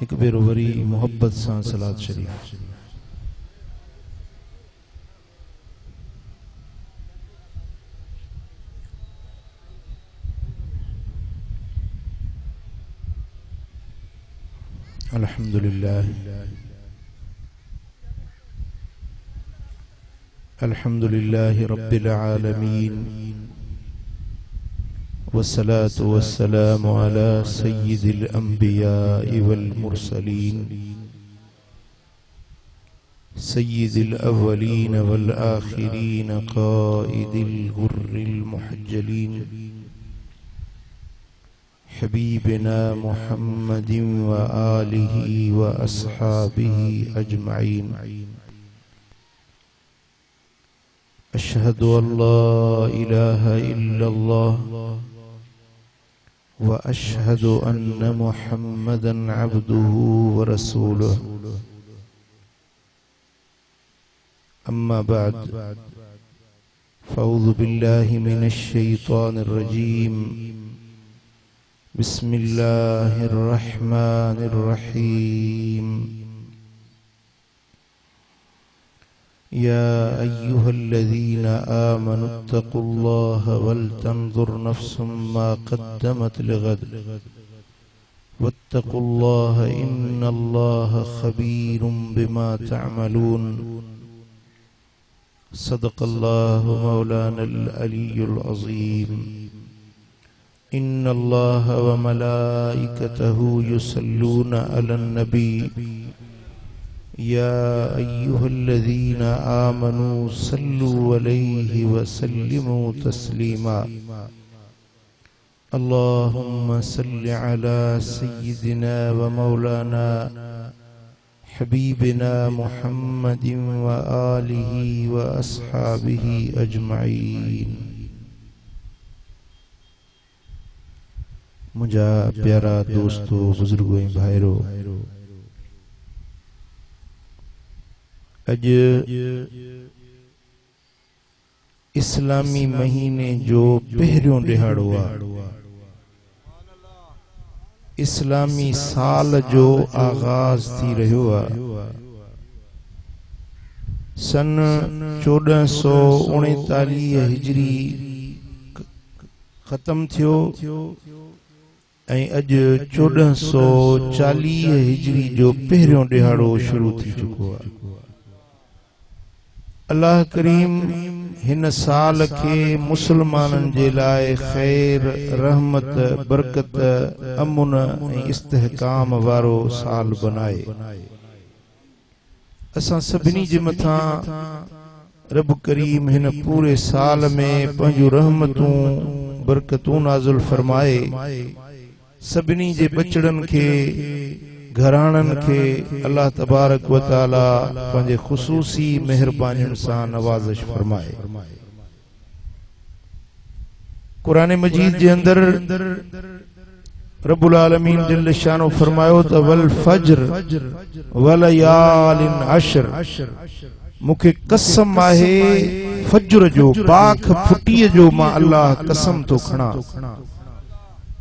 एक बेरो वरी मोहब्बत सां सलात शरीफ। अल्हम्दुलिल्लाह अल्हम्दुलिल्लाह रब्बिल आलमीन वस्सलातु वस्सलामु अला सय्यिदिल अंबिया'i वल मुरसलीन सय्यिदिल अव्वलीन वल आखिरीन क़ाइदिल गुर्रिल मुहज्जलीन हबीबिना मुहम्मदिन व आलिहि व अस्हाबिहि अजमईन। अशहदु अल्ला इलाहा इल्लल्लाह व अशहदु अन्न मुहम्मदन अब्दुहु व रसूलुहु। अम्मा बाद फ़अऊज़ु बिल्लाहि मिनश शैतानिर रजीम। बिस्मिल्लाहिर रहमानिर रहीम। या अय्युहल्लज़ीना आमनुत्तक़ुल्लाहा वल तंज़ुर नफ्सुम मा क़द्दमत लिग़द वत्तक़ुल्लाहा इन्नल्लाहा ख़बीरुम बिमा तअमलून। सदक़ल्लाहु मौलानल अलियुल अज़ीम। इन्नल्लाहा व मलाइकतहु युसल्लूना अलन नबी या अय्युहल्लज़ीना आमनू सल्लु अलैहि व सल्लिमू तस्लीमा। अल्लाहुम्मा सल्लि अला सय्यिदिना व मौलाना हबीबिना मुहम्मदिन व आलिहि व अस्हाबिहि अजमईन। मुझा प्यारा दोस्तों, बुजुर्गों, भाइरों, अज इस्लामी महीने जो पहिरियों ॾिहाड़ो आहे, इस्लामी साल जो आगाज थी रहियो आहे। सन 1439 हिजरी खत्म थियो ऐं अज 1440 हिजरी जो पहिरियों ॾिहाड़ो शुरू थी चुको आहे। अल्लाह करीम हिन साल के मुसलमानन जे लाए खैर, रहमत, बरकत, अमुन ऐं इस्तेहकाम वारो साल बनाए। असां सभिनी जे मथां रब करीम हिन पूरे साल में पंहिंजूं रहमतूं, बरकतूं नाज़िल फरमाए। सभिनी जे बचड़न के, घराणन के अल्लाह तबारक व तआला पंहिंजे ख़ुसूसी मेहरबानियुनि सां नवाज़िश फरमाए। कुरान मजीद जे अंदर रब्बुल आलमीन जल्ल शानो फरमायो त वल फज्र वलयालिन अश्र। मुखे कसम आहे फज्र जो, बाख फुटीअ जो मां अल्लाह कसम तो खणा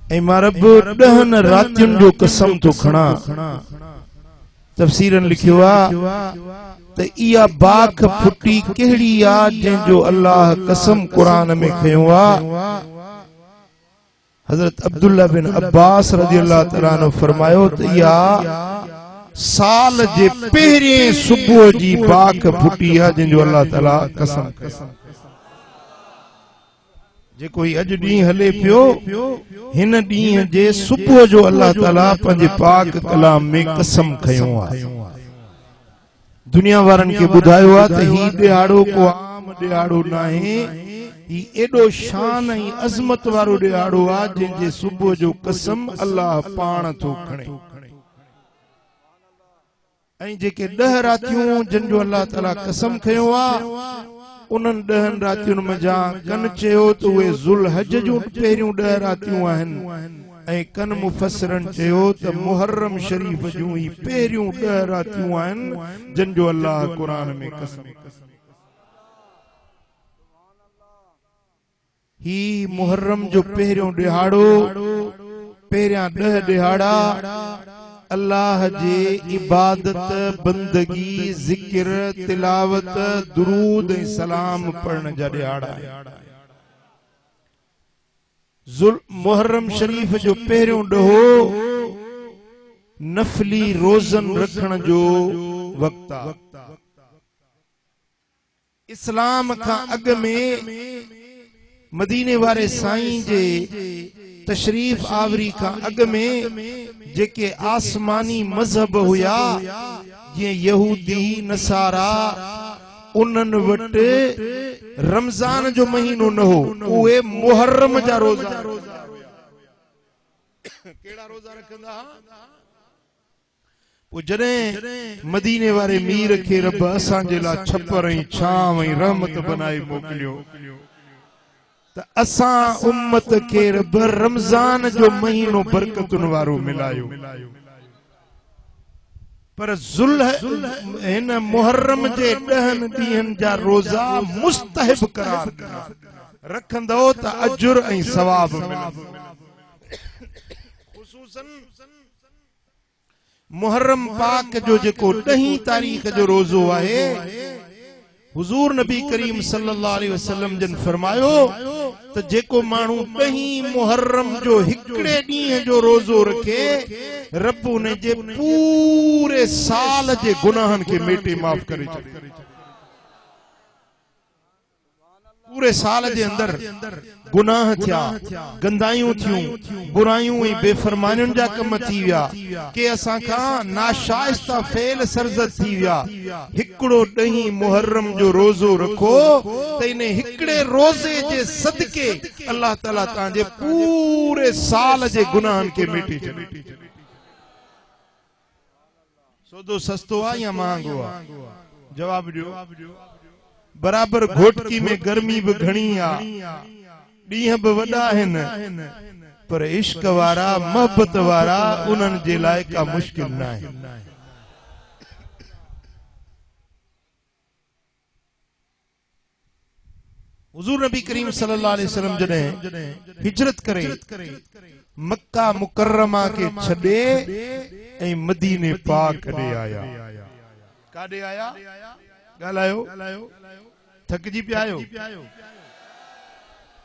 ऐं मां रब 10 रातियुनि जो कसम तो खणा। तफसीरन लिखियो आहे त इहा बाख फुटी कहिड़ी आहे जंहिंजो अल्लाह कसम कुरान में खयो आहे। हजरत अब्दुल्ला बिन अब्बास रज़ियल्लाहु तआला अन्हु फरमायो त इहा साल जे पहिरिएं सुबुह जी बाख फुटी आहे जंहिंजो अल्लाह ताला कसम खयो। जेको ही अज ॾींहुं हले पियो, हिन ॾींहुं जे सुबुह जो अल्लाह ताला पंहिंजे पाक कलाम में कसम खयो आहे। दुनिया वारनि खे ॿुधायो आहे त ही ॾिहाड़ो को आम ॾिहाड़ो न आहे, ही एॾो शान ऐं अज़मत वारो ॾिहाड़ो आहे जंहिंजे सुबुह जो कसम अल्लाह पाण थो खणे। ऐं जेके 10 रातियूं जंहिंजो अल्लाह ताला कसम खयो आहे, उन्हनि 10 रातियुनि मजा कन चयो त उहे ज़ुल्हज जूं पहिरियों 10 रातियूं आहिनि ऐं कन मुफसरन चयो त मुहर्रम शरीफ जूं ही पहिरियों 10 रातियूं आहिनि जंहिंजो अल्लाह कुरान में कसम। ही मुहर्रम जो पहिरियों ॾिहाड़ो, पहिरियां 10 ॾिहाड़ा अल्लाह जे इबादत बंदगी जिक्र तिलावत दुरूद ऐं सलाम पढ़ण जा ॾियारा मुहर्रम शरीफ जो पहिरियों ॾहों नफली रोज़न रखण जो वक्त आहे। इस्लाम खां अॻ में मदीने वारे साईं जे तशरीफ आवरी खां अॻ में जेके आसमानी मजहब हुया जीअं यहूदी नसारा उन्हनि वटि रमज़ान जो महीनो न हो, उहे मुहर्रम जा रोज़ा कहिड़ा रोज़ा रखंदा। पोइ जॾहिं मदीने वारे मीर खे रब असांजे लाइ छपर ऐं छांव ऐं रहमत बनाए मोकिलियो त असां उम्मत खे रब रमज़ान जो महीनो बरकतुनि वारो मिलायो। पर हिन मुहर्रम जे 10 ॾींहनि जा रोज़ा मुस्तहब करार रखंदो त अजुर ऐं सवाब मिलंदो। मुहर्रम पाक जो जेको 10 तारीख़ जो रोज़ो आहे, हुजूर नबी करीम सल्लल्लाहु अलैहि वसल्लम जन फरमायो त जेको माण्हू 10 मुहर्रम जो हिकिड़े ॾींहं जो रोज़ो रखे रब उन जे पूरे साल जे गुनाहनि खे मेटे माफ़ करे छॾे। पूरे साल जे अंदर गुनाह थिया, गंदायूं थियूं, बुरायूं ऐं बेफरमानियुनि जा कम थी विया, के असां खां नाशाइस्ता फेल सरज़द थी विया। हिकिड़ो 10 मुहर्रम जो रोज़ो रखो त इन हिकिड़े रोज़े जे सदके अल्लाह ताला तव्हांजे पूरे साल जे गुनाहनि खे मेटे छॾे। सौदो सस्तो आहे या महांगो आहे? जवाब ॾियो। बराबर घोटकी में गर्मी भी घणी आहे, ॾींहं भी वॾा आहिनि, पर इश्क वारा मोहब्बत वारा उन्हनि जे लाइ का मुश्किल न आहे। हुजूर नबी करीम सल्लल्लाहु अलैहि वसल्लम जॾहिं हिजरत करे मक्का मुकर्रमा के छॾे ऐं मदीने पाक ॾे आया। काॾे आया? ॻाल्हायो, थकिजी पिया आहियो?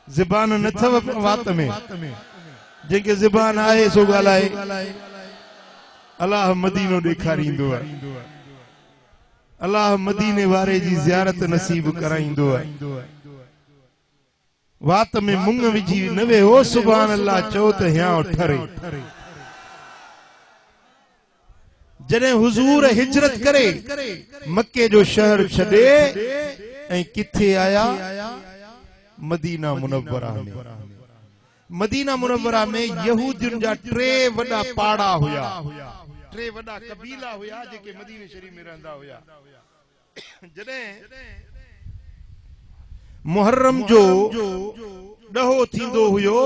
ज़बान न अथव वात में? जंहिंखे ज़बान आहे सो ॻाल्हाए। अल्लाह मदीनो ॾेखारींदो आहे, अल्लाह मदीने वारे जी ज़ियारत नसीब कराईंदो आहे। वात में मुंग विझी न वेहो, सुभान अल्लाह चओ त हियां ठरे। जॾहिं हुजूर हिजरत करे मक्के जो शहर छॾे ऐं किथे आया? मदीना मुनव्वरा में। मदीना मुनव्वरा में यहूदियुनि जा 3 वॾा पाड़ा हुया, 3 वॾा कबीला हुया जेके मदीने शरीफ में रहंदा हुया। जॾहिं मुहर्रम जो ॾहों थींदो हुयो,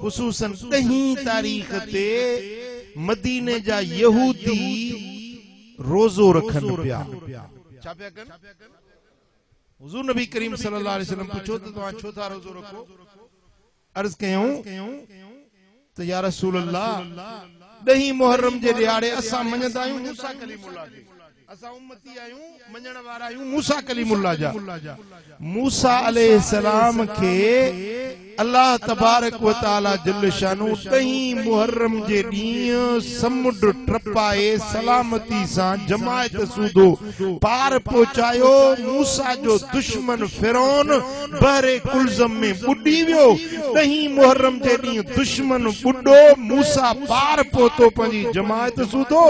ख़ुसूसन 10 तारीख़ ते मदीने जा यहूदी रोज़ो रखनि पिया। छा पिया कनि? हुजूर नबी करीम सल्लल्लाहु अलैहि वसल्लम पुछो त तव्हां छो था रोज़ो रखो? अर्ज़ कयूं त या रसूल अल्लाह, 10 मुहर्रम जे ॾियारे असां मञंदा आहियूं मूसा कलीमुल्लाह खे, असां उम्मती आहियूं, मञण वारा आहियूं मूसा कलीमुल्लाह जा। मूसा अलैहिस्सलाम खे अल्लाह तबारक व तआला जल्ल शानु 10 मुहर्रम जे ॾींहुं समुंड टपाए सलामती सां जमायत सूदो पार पहुचायो। मूसा जो दुश्मन फिरौन बहरे कुलज़म में बुॾी वियो। 10 मुहर्रम जे ॾींहुं दुश्मन बुॾो, मूसा पार पहुतो पंहिंजी जमायत सूदो।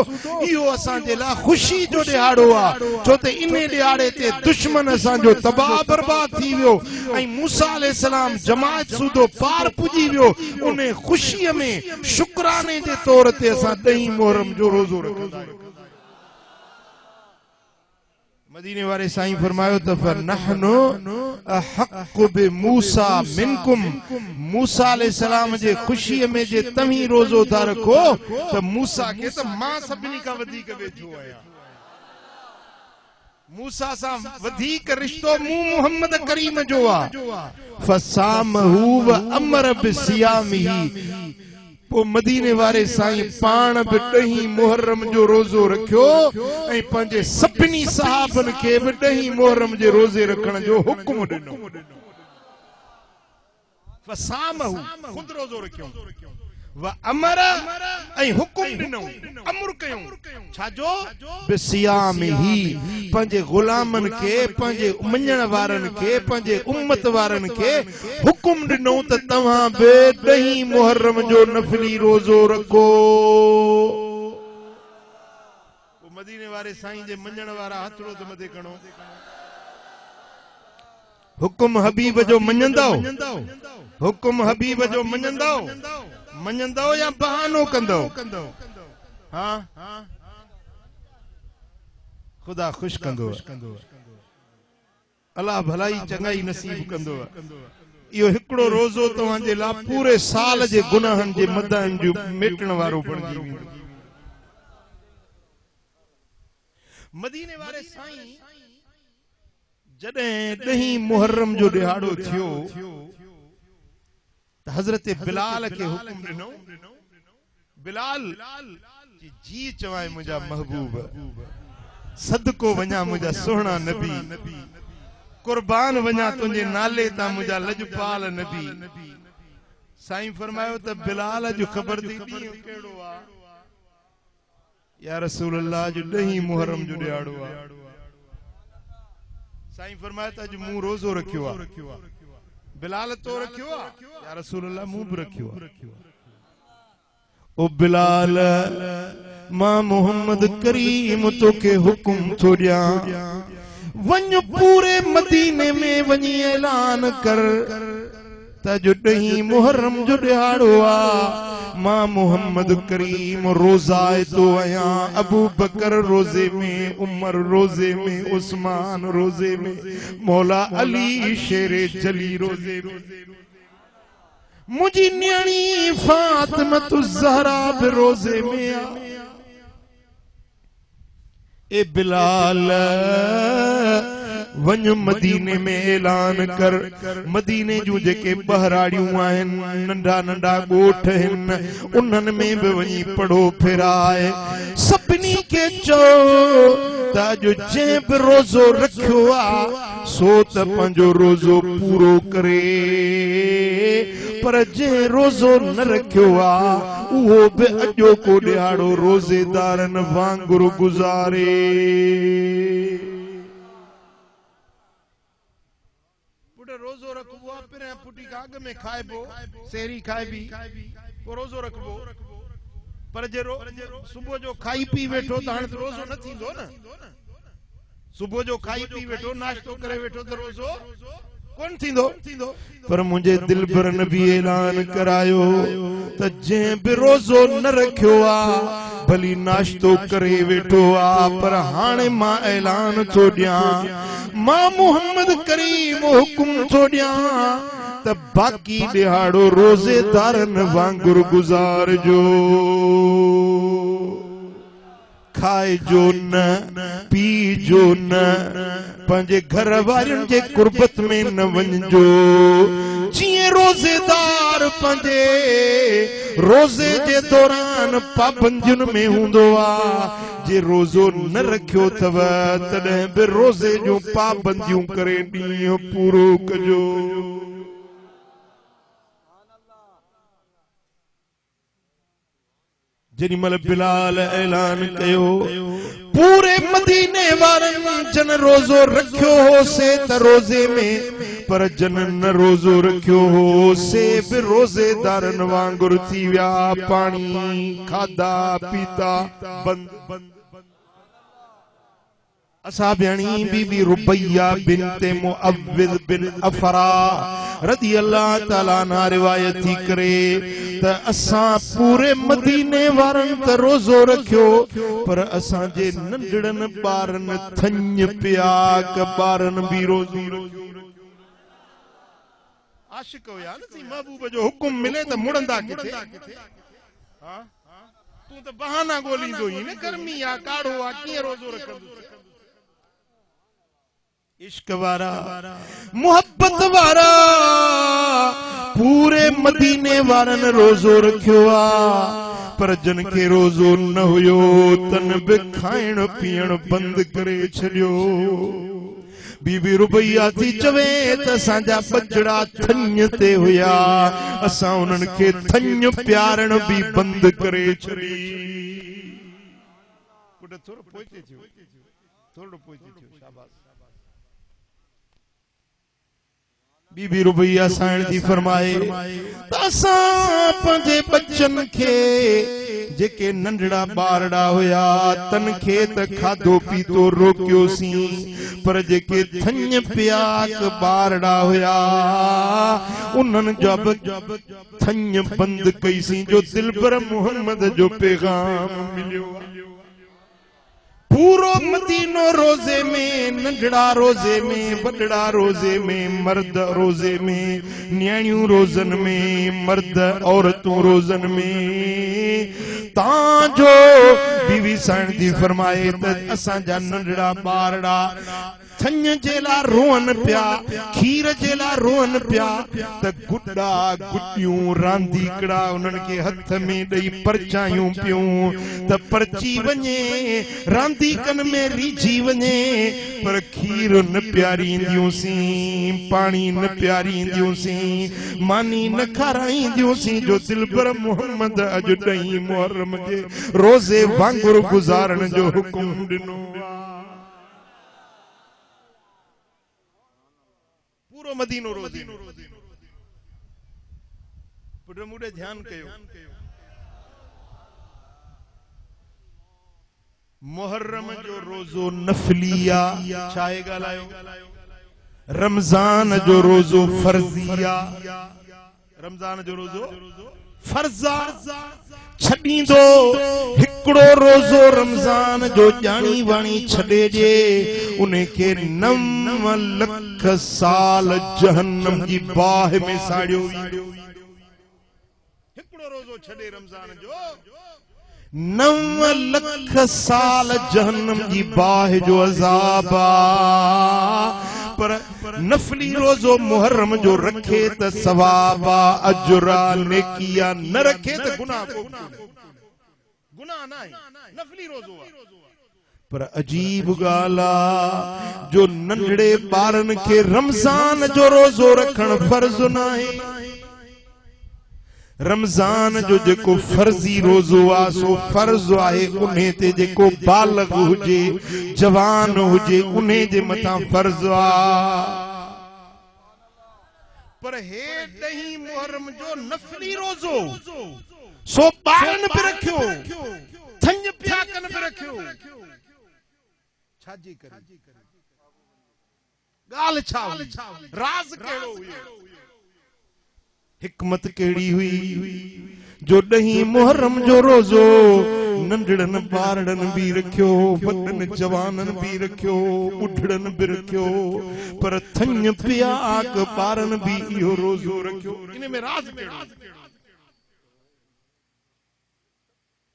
इहो असांजे लाइ ख़ुशी जो ॾियारो आहे, छो त इन ॾियारे ते दुश्मन असांजो तबाह बर्बाद थी वियो ऐं मूसा अलैहिस्सलाम जमायत सूदो पार पुजी वियो। उन ख़ुशीअ में शुक्राने जे तौर ते असां 10 मुहर्रम जो रोज़ो रखंदा आहियूं। मदीने वारे साईं फरमायो त फनहनु अहक़्क़ु बिमूसा मिनकुम। मूसा अलैहिस्सलाम जे ख़ुशीअ में जे तव्हीं रोज़ो था रखो त मूसा खे त मां सभिनी खां वधीक वेझो आहियां। मूसा सां वधीक रिश्तो मूं मोहम्मद करीम जो आहे। फसामहू व अमर बिसियामिही। पो मदीने वारे साईं पाण बि 10 मुहर्रम जो रोज़ो रखियो ऐं पंहिंजे सभिनी सहाबनि खे बि 10 मुहर्रम जे रोज़े रखण जो हुक्म ॾिनो फसामहु खुद रोज़ो रखियो व अमर ऐं हुक्म ॾिनो अमर कयो छाजो बिसियामिही पंहिंजे गुलामनि खे पंहिंजे मञण वारनि खे पंहिंजे उम्मत वारनि खे हुक्म ॾिनो त तव्हां बि 10 मुहर्रम जो नफली रोज़ो रखो मदीने वारे साईं जे मञण वारा हथड़ो त मथे खणो हुक्म हबीब जो मञंदो हुक्म हबीब जो मञंदो या बहानो कंदो हाँ खुदा खुश कंदो अल्लाह भलाई चंगाई नसीब कंदो इहो हिकड़ो रोज़ो तव्हांजे लाइ पूरे साल जे गुनाहनि जे मदहनि जो मेटण वारो बणजी वेंदो मदीने वारे साईं जॾहिं 10 मुहर्रम जो ॾिहाड़ो थियो त हज़रत बिलाल खे हुक्म ॾिनो बिलाल जी चवाए मुंहिंजा महबूब सदको वञा मुंहिंजा सुहिणा नबी कुर्बान वञा तुंहिंजे नाले तां मुंहिंजा लजपाल नबी साईं फरमायो त बिलाल जो ख़बर थी कहिड़ो आहे या रसूल अल्लाह जो 10 मुहर्रम जो ॾिहाड़ो आहे साईं फरमाया त अॼु मूं रोज़ो रखियो आहे बिलाल तो रखियो आहे या रसूल अल्लाह मूं बि रखियो आहे ओ बिलाल मां मोहम्मद करीम तोखे हुक्म थो ॾियां वञ पूरे मदीने में वञी ऐलान कर त जो 10 मुहर्रम जो ॾिहाड़ो आहे मां मोहम्मद करीम रोज़ाए तो आया अबू बकर रोज़े में उमर रोज़े में उस्मान रोज़े में मौला अली शेरे जली रोज़े में मुझी न्याणी फातिमा ज़हरा भी रोज़े में आ ए बिलाल वञ मदीने में ऐलान कर मदीने जूं जेके बहराड़ियूं आहिनि नंढा नंढा ॻोठ आहिनि उन्हनि में बि वञी पढ़ो फिराए सभिनी खे चओ त अॼु जंहिं बि रोज़ो रखियो आहे सो त पंहिंजो रोज़ो पूरो करे पर जंहिं रोज़ो न रखियो आहे उहो बि अॼोको ॾिहाड़ो रोज़ेदारनि वांगुरु गुज़ारे रोज़ो रखबो पहिरियां पुटी काग में खाइबो सेरी खाइबी पोइ रोज़ो रखबो पर जे सुबुह जो खाई पी वेठो त हाणे रोज़ो न थींदो न सुबुह जो खाई पी वेठो नाश्तो करे वेठो त रोज़ो कोन थींदो पर मुंहिंजे दिलबर नबी ऐलान करायो त जंहिं बि रोज़ो न रखियो आहे भली नाश्तो करे वेठो आहे पर हाणे मां ऐलान थो ॾियां मां मोहम्मद करीम हुक्म थो ॾियां त बाक़ी ॾिहाड़ो रोज़ेदारनि वांगुरु गुज़ारजो खाइजो न पीजो न पंहिंजे घर वारनि जे कुर्बत में न वञिजो जीअं रोज़ेदार पंहिंजे रोज़े जे दौरान पाबंदियुनि में हूंदो आहे जे रोज़ो न रखियो अथव तॾहिं बि रोज़े जूं पाबंदियूं करे ॾींहुं पूरो कजो जेॾी महिल बिलाल ऐलान कयो पूरे मदीने वारनि जन रोज़ो रखियो हो से त रोज़े में पर जन न रोज़ो रखियो हो से बि रोज़ेदारनि वांगुरु थी विया पाणी खाधा पीता बंद असा भेणी बीबी रुबैया बिनते मुअव्विज़ बिन अफरा रज़ी अल्लाह ताला अन्हा रिवायत थी करे त असां पूरे मदीने वारनि त रोज़ो रखियो पर असां जे नंढड़नि ॿारनि थञ पिया क ॿारनि बि रोज़ो आशिक हुया न सी महबूब जो हुकुम मिले त मुड़ंदा किथे हां तू त बहाना ॻोल्हींदो ई न गर्मी आ काढ़ो आ कीअं रोज़ो रखंदो इश्क वारा मोहब्बत वारा पूरे मदीने वारन रोजो रखियो आ पर जन के रोजो न हुयो तन बि खाइण पीअण बंद करे छॾियो। बीबी रुबैया थी चवे त असांजा बजड़ा थञ ते हुया असां उन्हनि खे थञ प्यारण बि बंद करे छॾी। थोरो पोइते थियो, थोरो पोइते थियो, शाबाश। बीबी रुबैया साईं जी फरमाए त असां पंहिंजे बच्चन खे जेके नंढड़ा ॿारड़ा हुया तन खे त खाधो पीतो रोकियोसीं पर जेके थञ प्याक ॿारड़ा हुया उन्हनि जब थञ बंद कईसीं जो दिलबर मोहम्मद जो पैगाम मिलियो। पूरो मदीनो रोजे में, नंढड़ा रोजे में, वडड़ा रोजे में, मर्द रोजे में, न्याणियों रोजन में, मर्द औरतों रोजन में तांजो बीवी साईं जी फरमाए त असांजा नंढड़ा ॿारड़ा थञ जे लाइ रोअन पिया, खीर जे लाइ रोअन पिया त गुॾा गुॾियूं रांदीकड़ा उन्हनि खे हथ में ॾेई परचायूं पियूं त परची वञे रांदीकनि में रीझी वञे पर खीर न प्यारींदियूंसीं, पाणी न प्यारींदियूंसीं, मानी न खाराईंदियूंसीं जो दिलबर मोहम्मद अॼु ॾहीं मुहर्रम जे रोज़े वांगुरु गुज़ारण जो हुकुम ॾिनो। पूरो मदीनो रोज़े पुट मूंॾे ध्यान कयो। मुहर्रम जो रोज़ो नफलिया छाए ॻाल्हायो, रमज़ान जो रोज़ो फर्ज़िया, रमज़ान जो रोज़ो फर्ज़ा छॾींदो हिकिड़ो रोज़ो रमज़ान जो ॼाणी वाणी छॾे जे उन खे 9 लख साल जहन्नम जी बाहि में साड़ियो वेंदो। हिकिड़ो रोज़ो छॾे रमज़ान जो 9 लख साल जहन्नम जी बाहि जो अज़ाब आ पर नफली रोज़ो मुहर्रम जो रखे त सवाब आ, अजरा नेकिया, न रखे त गुनाह को गुनाह ना है, नफली रोज़ो आ। पर अजीब ॻाल्हि आ जो नंढड़े ॿारनि खे रमज़ान जो रोज़ो रखण फर्ज़ न आहे। रमज़ान जो जेको फर्ज़ी रोज़ो आ सो फर्ज़ आहे उन्हे ते जेको बालग हुजे जवान हुजे उन्हे जे मथां फर्ज़ आ। पर हे 10 मुहर्रम जो नफली रोज़ो सो ॿारनि बि रखियो, थञ प्याकनि बि रखियो। छाजी करे ॻाल्हि छा हुई, राज़ कहिड़ो हुयो, हिकमत केड़ी हुई जो 10 मुहर्रम जो रोज़ो नंढड़न ॿारड़न भी रखियो, वॾन जवानन भी रखियो, ॿुढड़न भी रखियो पर थञ प्याक ॿारन भी इहो रोज़ो रखियो। इन में राज़ कहिड़ो?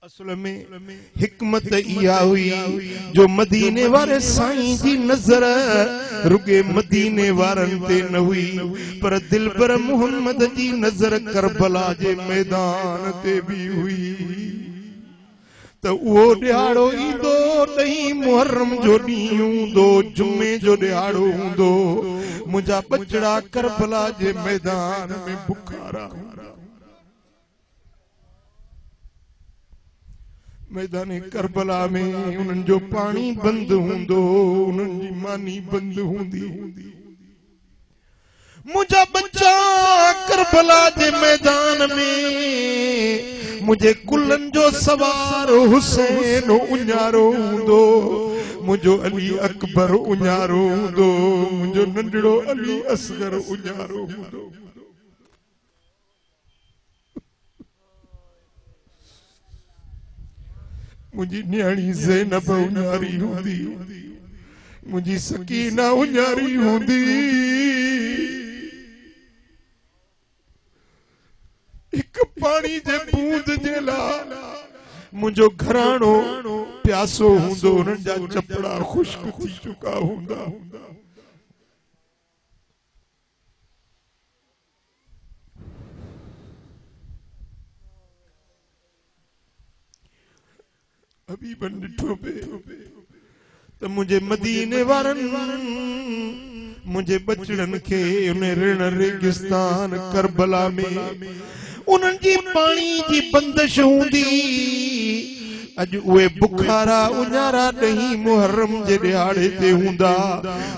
असल में हिकमत इहा हुई जो मदीने वारे साईं जी नज़र रुगे मदीने वारन ते न हुई पर दिलबर मोहम्मद जी नज़र करबला जे मैदान ते भी हुई। त उहो ॾियारो ईंदो 10 मुहर्रम जो ॾींहुं हूंदो, जुमे जो ॾियारो हूंदो, मुंहिंजा बचड़ा करबला जे मैदान में बुखारा मैदान करबला में उन्हनि जो पानी बंद हूंदो, उन्हनि जी मानी बंद हूंदी। मुंहिंजा बच्चा करबला जे मैदान में मुझे कुलन जो सवार हुसैन उञारो हूंदो, मुंहिंजो अली अकबर उञारो हूंदो, मुंहिंजो नंढड़ो अली असगर उञारो हूंदो। मुझी न्याणी ज़ैनब उञारी हूंदी, मुझी सकीना उञारी हूंदी। एक पानी जे बूंद जे लाइ मुंहिंजो घराणो प्यासो हूंदो, उन्हनि जा चपड़ा खुश्क थी चुका हूंदा। हबीबन ॾिठो पे त मुंहिंजे मदीने वारनि मुंहिंजे बचड़नि खे उन ऋण रेगिस्तान करबला में उन्हनि जी पाणी जी बंदिश हूंदी अॼु उहे बुखारा उञारा ॾहीं मुहर्रम जे ॾियारे ते हूंदा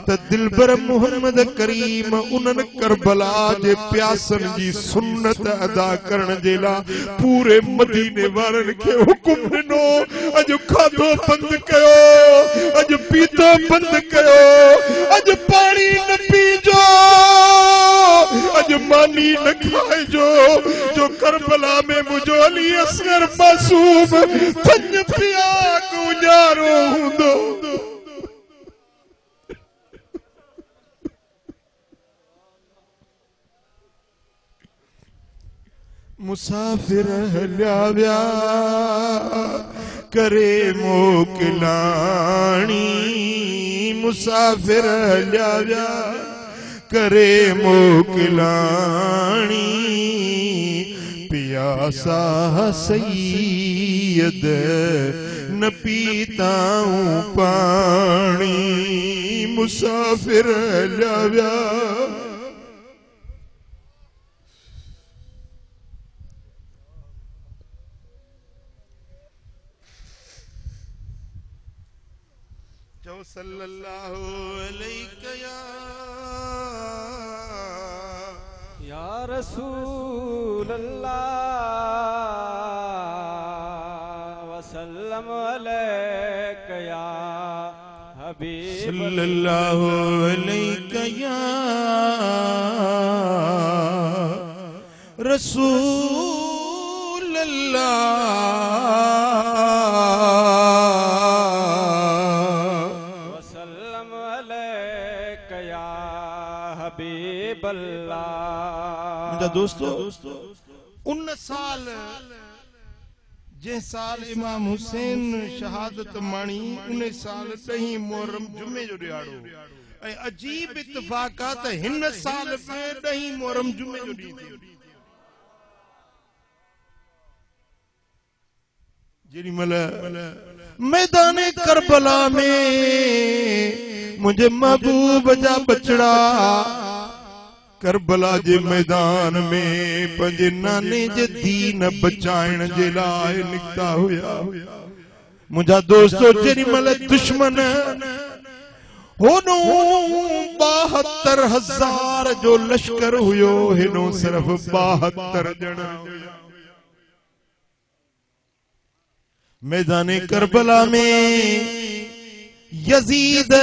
त दिलबर मोहम्मद करीम उन्हनि करबला जे प्यासनि जी सुन्नत अदा करण जे लाइ पूरे मदीने वारनि खे हुकुम ॾिनो अॼु खाधो बंदि कयो अॼु पीतो बंदि कयो अॼु पाणी न पीजो अॼु मानी न खाइजो जो करबला में मुंहिंजो अली असगर मासूम पिया गुजारो हूंदो मुसाफिर हलिया विया करे मोकिलाणी मुसाफिर हलिया विया करे मोकिलाणी पियासा सैयद न पीताऊं पानी मुसाफिर हलिया विया जो सल्लल्लाहु अलैहि या रसूल अल्लाह वसल्लम अलैका या हबीब सल्लल्लाहु अलैका या रसूल अल्लाह वसल्लम अलैका या हबीब अल्लाह। दोस्तों उन साल जे साल इमाम हुसैन शहादत माणी उन साल 10 मुहर्रम जुमे जो ॾियारो ऐं अजीब इत्तेफाक आहे त हिन साल में 10 मुहर्रम जुमे जो ॾींहुं जेॾी महिल मैदान करबला में मुंहिंजे महबूब जा बचड़ा करबला जे मैदान में पंहिंजे नाने जे दीन बचाइण जे लाइ निकिता हुया मुंहिंजा दोस्तो जेॾी महिल दुश्मन होॾो 72,000 जो लश्कर हुयो हेॾो सिर्फ़ 72 ॼणा मैदान करबला में यजीद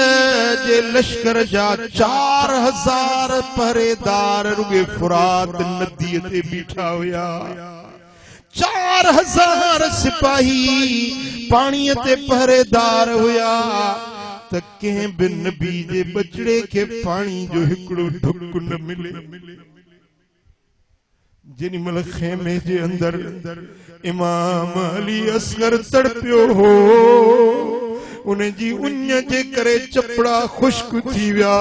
जे लश्कर जा 4,000 पहरेदार रुगे फुरात नदी ते बीठा हुया 4,000 सिपाही पानी ते पहरेदार हुया त कंहिं बि नबी जे बचड़े खे पानी जो हिकिड़ो ढुक न मिले जेॾी महिल खेमे जे अंदर इमाम अली असगर तड़पियो हो उन जी उञ जे करे चपड़ा खुश्क थी विया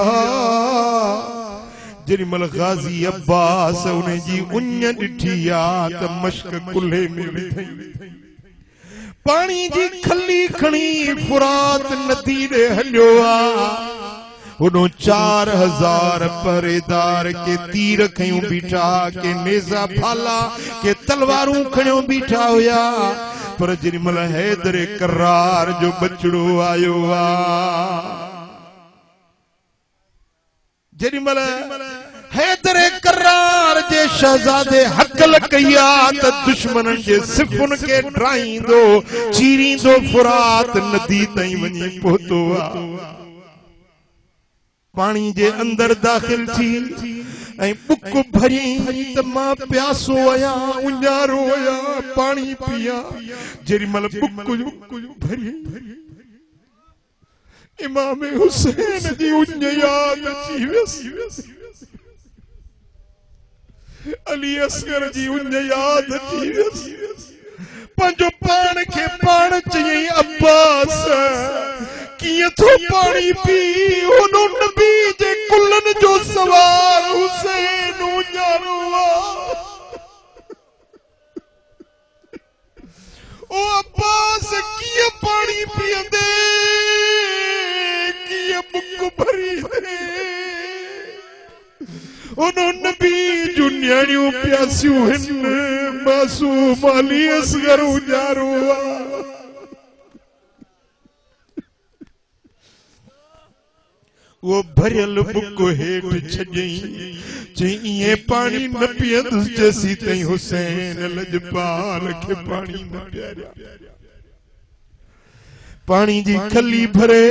जेॾी महिल गाज़ी अब्बास उन जी उञ ॾिठी आ त मश्क कुल्हे में विधई पाणी जी खली खणी फुरात नदी ॾे हलियो आ होॾो 4,000 पहरेदार के तीर खयूं बीठा के नेज़ा भाला के तलवारूं खणियो बीठा हुया पर जेॾी महिल हैदर करार जो बचड़ो आयो आ जेॾी महिल हैदर करार जे शहजादे हक़ल कई आ त दुश्मननि जे सिफ़ुन खे ड्राईंदो चीरींदो फुरात नदी ताईं वञी पहुतो आ पानी जे अंदर दाखिल थी ऐं बुक भरी त मां प्यासो आया उञारो आया पानी पिया जेॾी महिल बुक भरी इमाम हुसैन जी उञ याद अची वियसि अली असगर जी उञ याद अची वियसि पंहिंजो पाण खे पाण चयईं अब्बास कीअं थो पानी पी हुन नबी जे कुल्हनि जो सवार हुसैन उञारो ओ अब्बास किए पानी पियंदे किए मुक भरी दे उन्हों नबी जो न्याणियों प्यासियों हिन मासूम अली असगर उजारो वो भरियल बुक हेठ छजई चई पानी न पियंदुसि जैसी तई हुसैन लजपाल के पानी न प्यारिया पानी जी खली भरे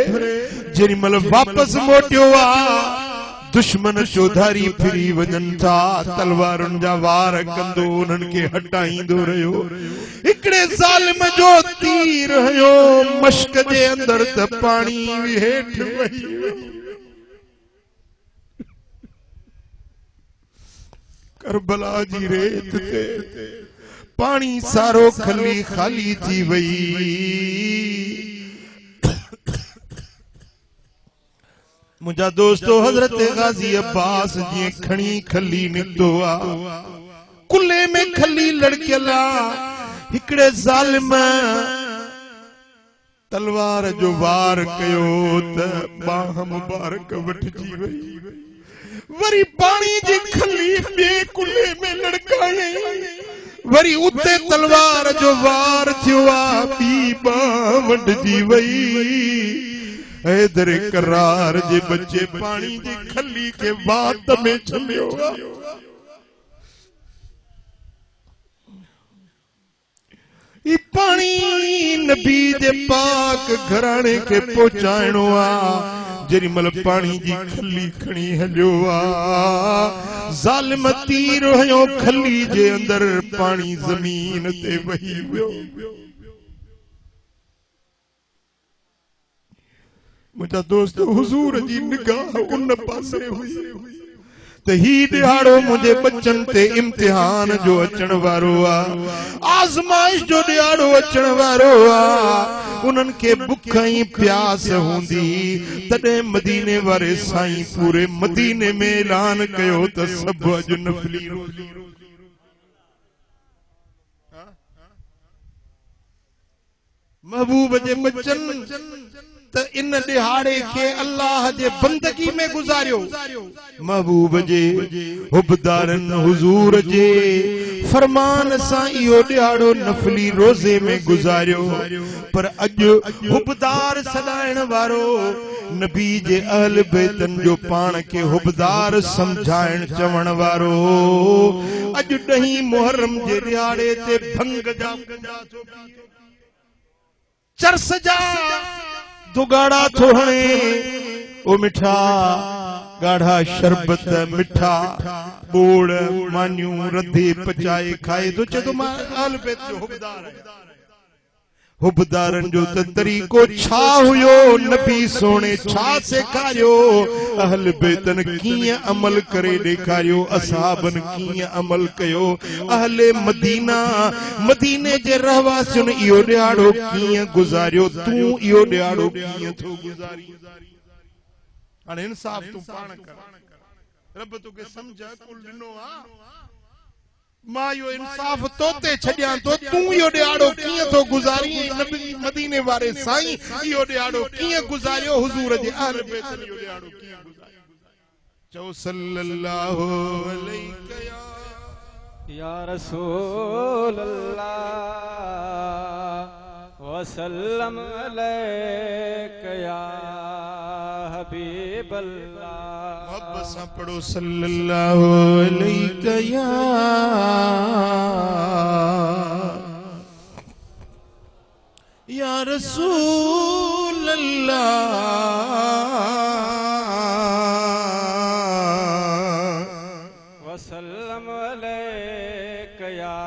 जेरी मल वापस मोटियो आ दुश्मन चौधारी फिरी वजन था तलवारुन जा वार कंदो उन्हन के हटाईंदो रहियो इकड़े ज़ालिम जो तीर हयो मश्क जे अंदर त पानी हेठ वही करबला जी रेत ते पानी सारो खली खाली थी वई मुझा दोस्तों हजरत गाजी अब्बास जी खणी खली निकतो आ कुल्ले में खली लड़केला हिकड़े जालिम तलवार जो वार कयो त बाह मुबारक वठजी वई वरी पानी जी खली बे कुल्ले में लड़काई वरी उते तलवार जो वार थियो आ बी बाह वठजी वई हैदर करार जे बच्चे पानी जी खली के बात में छलियो ई पानी नबी जे पाक घराने के पहुंचाइणो आ जेरी मल पानी जी खली खणी हलियो आ ज़ालिम तीर हयो खली जे अंदर पानी जमीन ते वही वियो मुझा दोस्त हुजूर जी निगाह उन पासे हुई ते ही दिहाड़ो मुझे बच्चन ते इम्तिहान जो अचण वारो आ आज़माइश जो दिहाड़ो अचण वारो आ उन्हन के बुख ई प्यास हुंदी तडे मदीने वारे साईं पूरे मदीने में ऐलान कयो त सब अज नफली रोज़ी महबूब जे बच्चन इन दिहाड़े के अल्लाह जे बंदगी में गुजारियो महबूब जे हुबदारन हुजूर जे फरमान सा इहो दिहाड़ो नफली रोजे में गुजारियो पर अज हुबदार सदाइण वारो नबी जे अहल बैतन जो पान के हुबदार समझाइण चवण वारो अज 10 मुहर्रम जे दिहाड़े ते भंग जा चरस जा दुगाड़ा थोड़े ओ मिठा गाढ़ा शरबत मिठा बोड़ मान्यू रधे पचाए खाए तो चेतो मां आल बेत जो हुबदार है हुबदारन जो त तरीको छा हुयो नबी सोने छा सेखारियो अहल बैतन कीअं अमल करे ॾेखारियो असहाबन कीअं अमल कयो अहले मदीना मदीने जे रहवासियुन इहो ॾियाड़ो कीअं गुजारियो तूं इहो ॾियाड़ो कीअं थो गुजारी हाणे इंसाफ तूं पाण कर रब तोखे समझ कुल ॾिनो आ मां यो इंसाफ तोते छडियां तो तू यो ॾियाड़ो कीअं तो गुजारी नबी मदीने वारे साईं यो ॾियाड़ो कीअं गुजारियो हुजूर जे अहल बैत यो ॾियाड़ो कीअं गुजारियो चओ सल्लल्लाहु अलैहि या रसूल अल्लाह वसल्लम अलैका या हबीब अल्लाह मोहब्बत से पढ़ो सल्लल्लाहु अलैका या रसूल अल्लाह वसल्लम अलैका या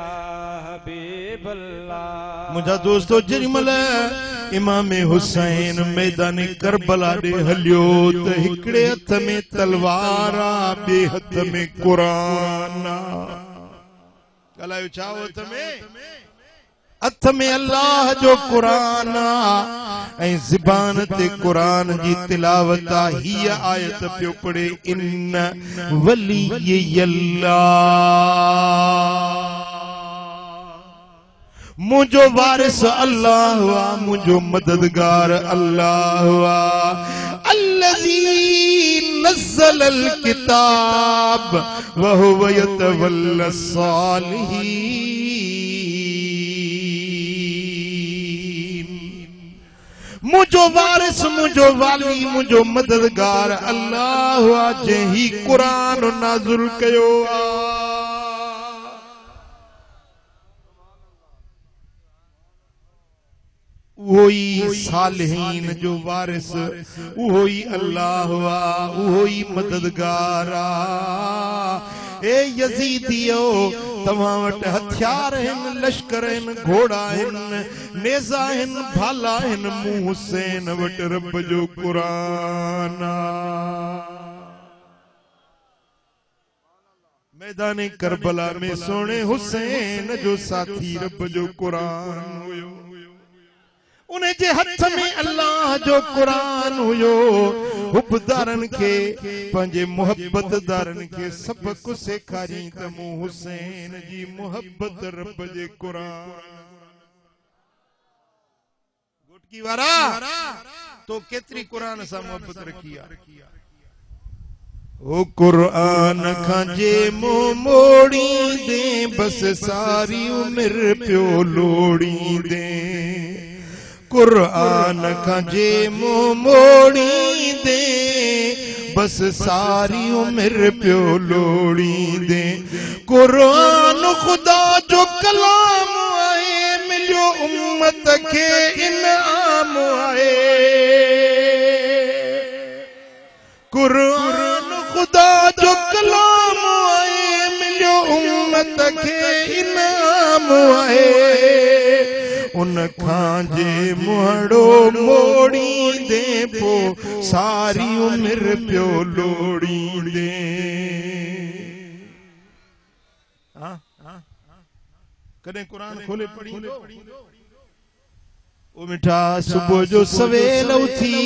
हबीब अल्लाह मुझा दोस्तों जरिमल इमाम हुसैन मैदान करबला दे हलियो त हिकड़े हथ में तलवार आ बे हथ में कुरान कलायो छा हथ में अल्लाह जो कुरान ऐ ज़बान ते कुरान जी तिलावत ही आयत पियो पढ़े इन वली अल्लाह मुझो वारिस अल्लाह हुआ, मुझो मददगार अल्लाह हुआ। अल्लज़ी नज़्ज़लल किताब व हुवा यतवल्ला सालिहीन। मुझो वारिस, मुझो वाली, मुझो मददगार अल्लाह हुआ, जही कुरान नाज़िल कयो आ। उहोई सालिहीन जो वारिस, उहोई अल्लाह हुआ, उहोई मददगार आ। ए यजीदियो, तव्हां वटि हथियार आहिनि, लश्कर आहिनि, घोड़ा आहिनि, नेज़ा आहिनि, भाला आहिनि, मूं हुसैन वटि रब जो क़ुरान आ। मैदान करबला में सोने हुसैन जो साथी रब जो क़ुरान हुयो। उन्हें जे हथ में अल्लाह जो क़ुरान हुयो। हुबदारन के पंजे मोहब्बतदारन के सबक सेखारी त मूं हुसैन जी मोहब्बत रब जे क़ुरान। गुटकी वारा तो केतरी क़ुरान सां मोहब्बत रखी आ। ओ क़ुरान खां जे मुंह मोड़ी दे, बस सारी उम्र पियो लोड़ी दे। कुरान खां जे मुंह मोड़ी दे, बस सारी उम्र पियो लोड़ी दे। कुरान खुदा जो कलाम आहे, मिलियो उम्मत खे इनाम आहे। कुरान खुदा जो कलाम आहे, मिलियो उम्मत खे इनाम आहे। उन खां जे मुहड़ो मोड़ी दे, पो सारी उम्र पियो लोड़ी दे। कॾहिं क़ुरान खोले पढ़ींदो? ओ मिठा सुबुह जो सवेल उथी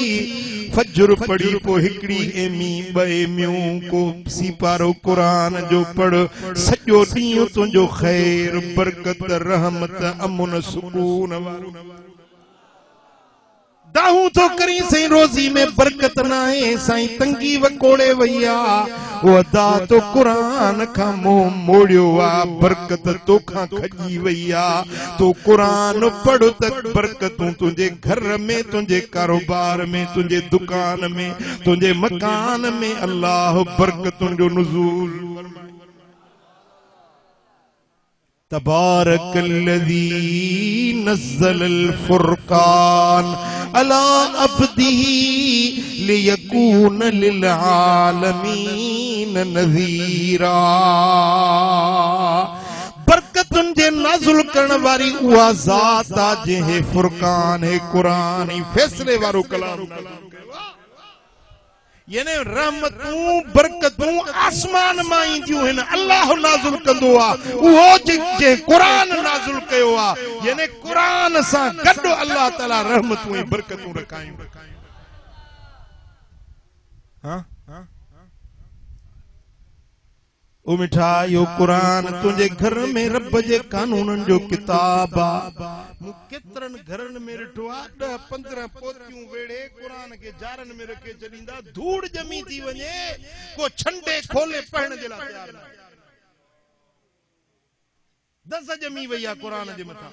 फजर पढ़ी, पो हिकड़ी एमी ॿ एमियूं को सीपारो क़ुरान जो पढ़। सॼो ॾींहुं तुंहिंजो ख़ैर, बरकत, रहमत, अमुन, सुकून वारो दाहूं तो करी। साईं रोज़ी में बरकत न आहे, साईं तंगी वकोड़े वई आ। ओ अदा तो क़ुरान खां मुंह मोड़ियो आ, बरकत तोखां खॼी वई आ। तो क़ुरान पढ़ त बरकतूं तुंहिंजे घर में, तुंहिंजे कारोबार में, तुंहिंजे दुकान में, तुंहिंजे मकान में अल्लाह बरकतुनि जो नुज़ूल। तबारकल्लज़ी नज़्ज़लल फ़ुरक़ान अला अब्दिही लियकून लिल आलमीन नज़ीरा। बरकतुनि जे नाज़िल करण वारी उहा ज़ात आ, जंहिं फ़ुरक़ान है क़ुरान ही फ़ैसिले वारो कलाम। यानी रहमतूं बरकतूं आसमान मां ईंदियूं आहिनि, अल्लाह नाज़िल कंदो आ। उहो जे क़ुरान नाज़िल कयो आ, यानी क़ुरान सां गॾु अल्लाह ताला रहमतूं ऐं बरकतूं रखायूं। ओ मिठा, यो क़ुरान तुंहिंजे घर में रब जे कानूननि जो किताब आ। मूं केतिरनि घरनि में ॾिठो आ, 10-15 पोतियूं वेड़े क़ुरान खे जारनि में रखे छॾींदा, धूड़ ॼमी थी वञे, को छंडे खोले पढ़ण जे लाइ तयार न। दस ॼमी वई आहे क़ुरान जे मथां।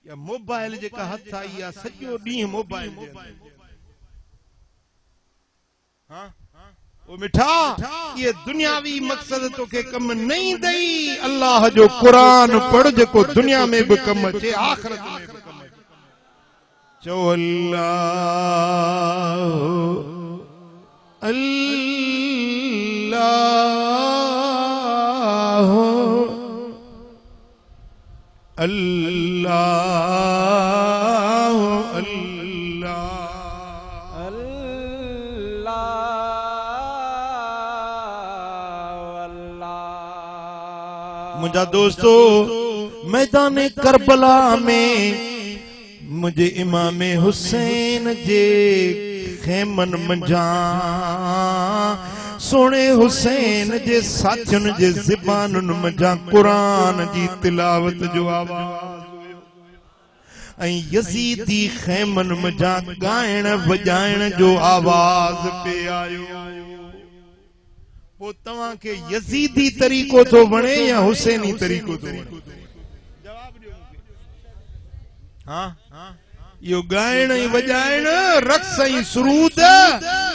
या मोबाइल जेका हथ आई आहे, सॼो ॾींहुं मोबाइल जे ओ मिठा, ये दुनियावी मकसद तोखे कम नहीं दई। अल्लाह जो क़ुरान पढ़, जेको दुनिया में भी कम अचे, आखिरत में भी कम अचे। चो अल्लाह अल्लाह अल्लाह मुझा दोस्तों, मैदान करबला में मुझे इमाम हुसैन जे खैमन मंझा सोने हुसैन जे साथियुन जे ज़बानुन मंझा कुरान जी तिलावत जो आवाज़ ऐं यज़ीदी खैमन मंझा गाइण वॼाइण जो आवाज़ पे आयो। वो तव्हां खे यज़ीदी तरीक़ो थो वणे या हुसैनी तरीक़ो थो वणे? जवाब ॾियो मूंखे। हाँ यो गाइण ऐं वॼाइण रक़्स ऐं सुरूद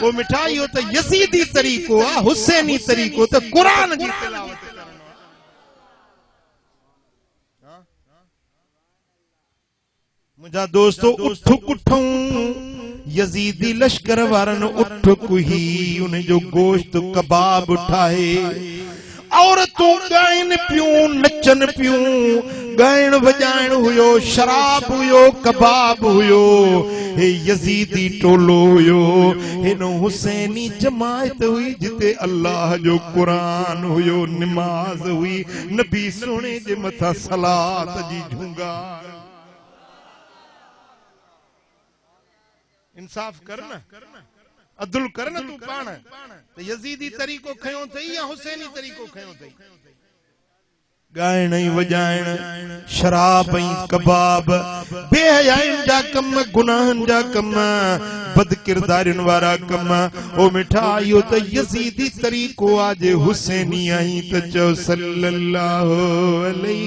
वो मिठाई हो त यज़ीदी तरीक़ो आहे, हुसैनी तरीक़ो त क़ुरान जी तिलावत करणो आहे। मुंहिंजा दोस्तो उठ कुठूं यज़ीदी लश्कर वारन उठ कुही उन जो गोश्त कबाब ठाहे औरतूं ॻाइनि पियूं नचनि पियूं गाइण वॼाइण हुयो शराब हुयो कबाब हुयो। हे यज़ीदी टोलो हुयो, हिन हुसैनी जमायत हुई जिते अल्लाह जो कुरान हुयो, निमाज़ हुई, नबी सोने जे मथां सलात जी झूंगार। इंसाफ करना अदल करना तू पाण त यज़ीदी तरीक़ो खयो थई या हुसैनी तरीक़ो खयो थई? गाइण ऐं वॼाइण शराब ऐं कबाब बेहयाइन जा कम गुनाहन जा कम बदकिरदारिन वारा कम ओ मिठा इहो त यज़ीदी तरीक़ो आ। जे हुसैनी आई त चओ सल्लल्लाहु अलैहि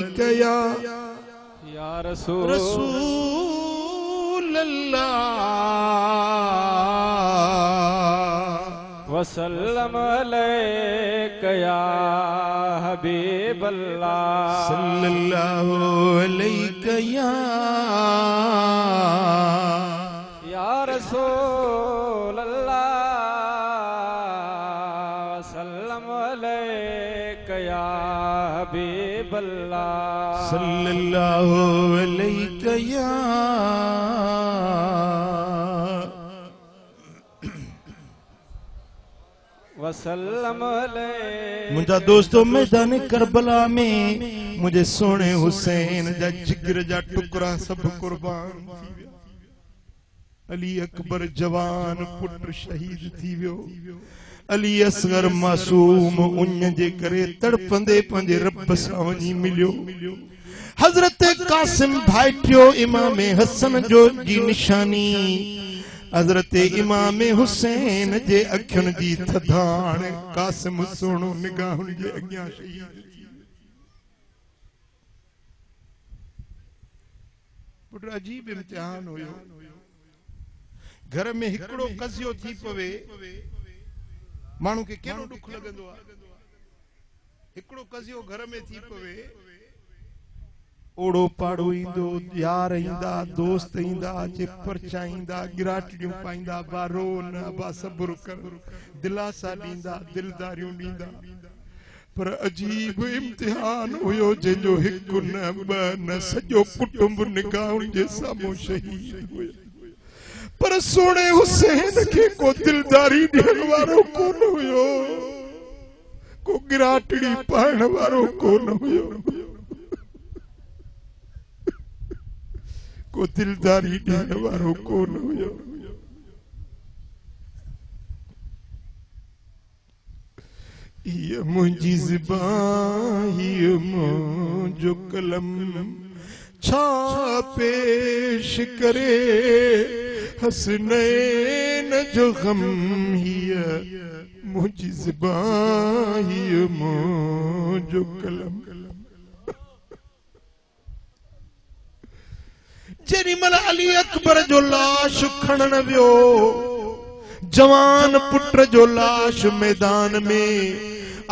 या रसूल वसल्लम अलैका या हबीब अल्लाह सल्लल्लाहु अलैका या रसूल अल्लाह वसल्लम अलैका या हबीब अल्लाह सल्लल्लाहु अलैका या वसल्लम अलैका। मुंहिंजा दोस्तों मैदान करबला में मुझे सोने हुसैन जा जिगर जा टुकड़ा सब कुर्बान थी विया। अली अकबर जवान पुट शहीद थी वियो। अली असगर मासूम उन जे करे तड़पंदे पंहिंजे रब सां वञी मिलियो। हज़रत कासिम भाइटियो इमाम हसन जो जी निशानी हज़रत इमाम हुसैन जे अखियुनि जी थधाण कासिम सोणो निगाहुनि जे अॻियां शहीद थी वियो। पुट अजीब इम्तिहान हुयो। घर में हिकिड़ो कज़ियो थी पवे माण्हू खे केॾो ॾुख लॻंदो आहे। हिकिड़ो कज़ियो घर में थी पवे ओड़ो पाड़ो ईंदो, यार ईंदा, दोस्त ईंदा, परचाईंदा, गिराटियूं पाईंदा, बारो न बा सब्र कर, दिलासा ॾींदा, दिलदारियूं ॾींदा। पर अजीब इम्तिहान हुयो जंहिंजो हिकु न ॿ न सॼो कुटुंब निगाहुनि जे साम्हूं शहीद हुयो। पर सोणे हुसैन खे को दिलदारी ॾियण वारो कोन हुयो, को गिराटड़ी पाइण वारो कोन हुयो, को दिलदारी ॾियण वारो कोन हुयो। ये मुंहिंजी ज़बान ये मुंहिंजो कलम छा पेश करे हसनैन जो गम हीअ मुंहिंजी ज़बान ये मुंहिंजो कलम। जेॾीमहिल अली अकबर जो लाश खणण वियो, जवान पुट जो लाश मैदान में